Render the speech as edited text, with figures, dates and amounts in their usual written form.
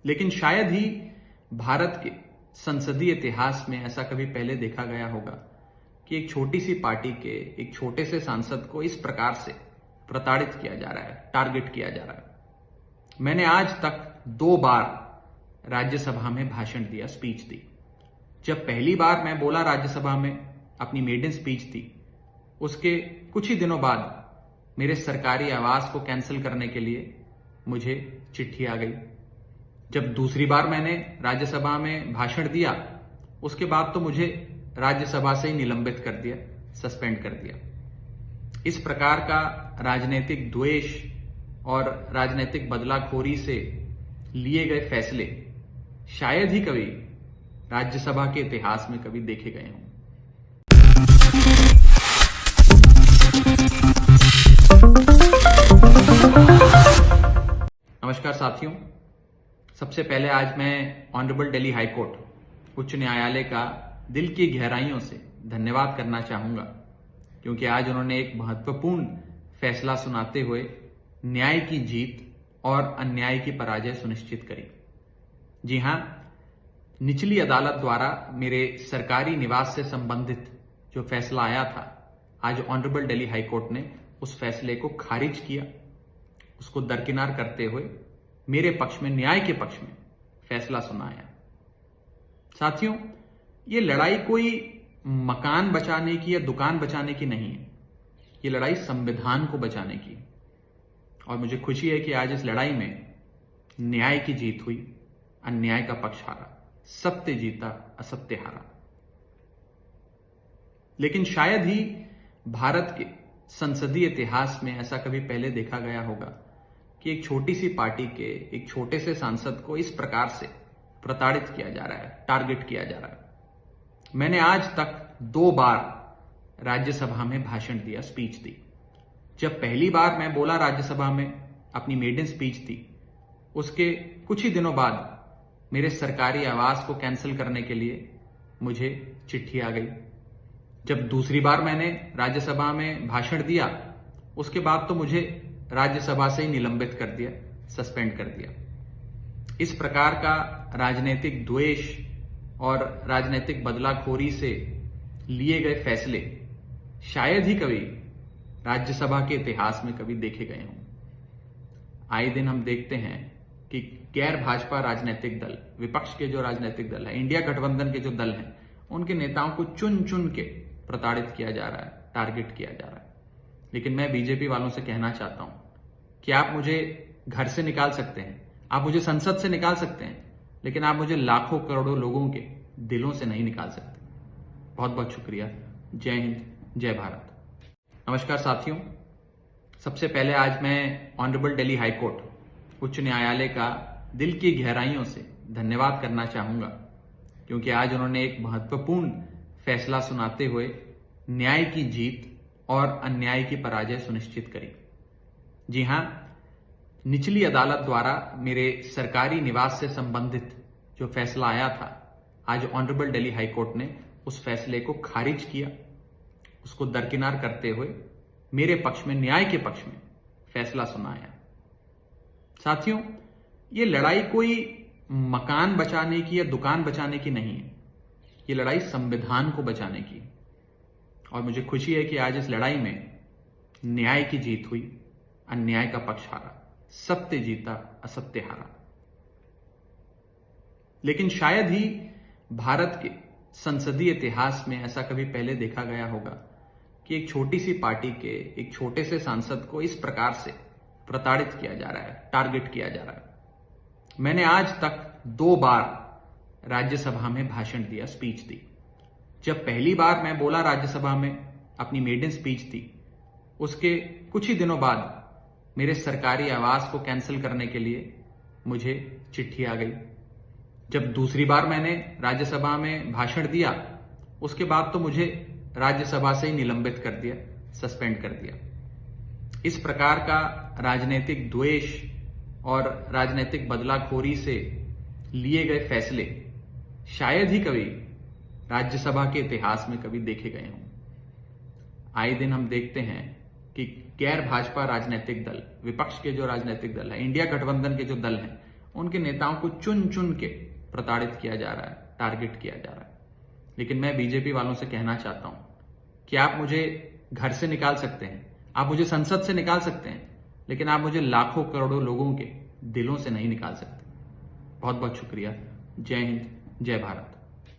लेकिन शायद ही भारत के संसदीय इतिहास में ऐसा कभी पहले देखा गया होगा कि एक छोटी सी पार्टी के एक छोटे से सांसद को इस प्रकार से प्रताड़ित किया जा रहा है, टारगेट किया जा रहा है। मैंने आज तक 2 बार राज्यसभा में भाषण दिया, स्पीच दी। जब पहली बार मैं बोला राज्यसभा में, अपनी मेडन स्पीच दी, उसके कुछ ही दिनों बाद मेरे सरकारी आवास को कैंसिल करने के लिए मुझे चिट्ठी आ गई। जब दूसरी बार मैंने राज्यसभा में भाषण दिया, उसके बाद तो मुझे राज्यसभा से ही निलंबित कर दिया, सस्पेंड कर दिया। इस प्रकार का राजनीतिक द्वेष और राजनीतिक बदलाखोरी से लिए गए फैसले शायद ही कभी राज्यसभा के इतिहास में कभी देखे गए हों। नमस्कार साथियों, सबसे पहले आज मैं ऑनरेबल दिल्ली हाई कोर्ट उच्च न्यायालय का दिल की गहराइयों से धन्यवाद करना चाहूंगा, क्योंकि आज उन्होंने एक महत्वपूर्ण फैसला सुनाते हुए न्याय की जीत और अन्याय की पराजय सुनिश्चित करी। जी हां, निचली अदालत द्वारा मेरे सरकारी निवास से संबंधित जो फैसला आया था, आज ऑनरेबल दिल्ली हाई कोर्ट ने उस फैसले को खारिज किया, उसको दरकिनार करते हुए मेरे पक्ष में, न्याय के पक्ष में फैसला सुनाया। साथियों, ये लड़ाई कोई मकान बचाने की या दुकान बचाने की नहीं है, ये लड़ाई संविधान को बचाने की। और मुझे खुशी है कि आज इस लड़ाई में न्याय की जीत हुई, अन्याय का पक्ष हारा, सत्य जीता, असत्य हारा। लेकिन शायद ही भारत के संसदीय इतिहास में ऐसा कभी पहले देखा गया होगा कि एक छोटी सी पार्टी के एक छोटे से सांसद को इस प्रकार से प्रताड़ित किया जा रहा है, टारगेट किया जा रहा है। मैंने आज तक 2 बार राज्यसभा में भाषण दिया, स्पीच दी। जब पहली बार मैं बोला राज्यसभा में, अपनी मेडन स्पीच दी, उसके कुछ ही दिनों बाद मेरे सरकारी आवास को कैंसिल करने के लिए मुझे चिट्ठी आ गई। जब दूसरी बार मैंने राज्यसभा में भाषण दिया, उसके बाद तो मुझे राज्यसभा से ही निलंबित कर दिया, सस्पेंड कर दिया। इस प्रकार का राजनीतिक द्वेष और राजनीतिक बदलाखोरी से लिए गए फैसले शायद ही कभी राज्यसभा के इतिहास में कभी देखे गए हों। आए दिन हम देखते हैं कि गैर भाजपा राजनीतिक दल, विपक्ष के जो राजनीतिक दल है, इंडिया गठबंधन के जो दल हैं, उनके नेताओं को चुन चुन के प्रताड़ित किया जा रहा है, टारगेट किया जा रहा है। लेकिन मैं बीजेपी वालों से कहना चाहता हूं कि आप मुझे घर से निकाल सकते हैं, आप मुझे संसद से निकाल सकते हैं, लेकिन आप मुझे लाखों करोड़ों लोगों के दिलों से नहीं निकाल सकते। बहुत बहुत शुक्रिया। जय हिंद, जय भारत। नमस्कार साथियों, सबसे पहले आज मैं ऑनरेबल दिल्ली हाई कोर्ट उच्च न्यायालय का दिल की गहराइयों से धन्यवाद करना चाहूंगा, क्योंकि आज उन्होंने एक महत्वपूर्ण फैसला सुनाते हुए न्याय की जीत और अन्याय की पराजय सुनिश्चित करी। जी हां, निचली अदालत द्वारा मेरे सरकारी निवास से संबंधित जो फैसला आया था, आज ऑनरेबल दिल्ली हाई कोर्ट ने उस फैसले को खारिज किया, उसको दरकिनार करते हुए मेरे पक्ष में, न्याय के पक्ष में फैसला सुनाया। साथियों, ये लड़ाई कोई मकान बचाने की या दुकान बचाने की नहीं है, ये लड़ाई संविधान को बचाने की। और मुझे खुशी है कि आज इस लड़ाई में न्याय की जीत हुई, अन्याय का पक्ष हारा, सत्य जीता, असत्य हारा। लेकिन शायद ही भारत के संसदीय इतिहास में ऐसा कभी पहले देखा गया होगा कि एक छोटी सी पार्टी के एक छोटे से सांसद को इस प्रकार से प्रताड़ित किया जा रहा है, टारगेट किया जा रहा है। मैंने आज तक 2 बार राज्यसभा में भाषण दिया, स्पीच दी। जब पहली बार मैं बोला राज्यसभा में, अपनी मेडन स्पीच दी, उसके कुछ ही दिनों बाद मेरे सरकारी आवास को कैंसिल करने के लिए मुझे चिट्ठी आ गई। जब दूसरी बार मैंने राज्यसभा में भाषण दिया, उसके बाद तो मुझे राज्यसभा से ही निलंबित कर दिया, सस्पेंड कर दिया। इस प्रकार का राजनीतिक द्वेष और राजनीतिक बदलाखोरी से लिए गए फैसले शायद ही कभी राज्यसभा के इतिहास में कभी देखे गए हों। आए दिन हम देखते हैं कि गैर भाजपा राजनीतिक दल, विपक्ष के जो राजनीतिक दल है, इंडिया गठबंधन के जो दल हैं, उनके नेताओं को चुन चुन के प्रताड़ित किया जा रहा है, टारगेट किया जा रहा है। लेकिन मैं बीजेपी वालों से कहना चाहता हूं कि आप मुझे घर से निकाल सकते हैं, आप मुझे संसद से निकाल सकते हैं, लेकिन आप मुझे लाखों करोड़ों लोगों के दिलों से नहीं निकाल सकते। बहुत बहुत शुक्रिया। जय हिंद, जय भारत।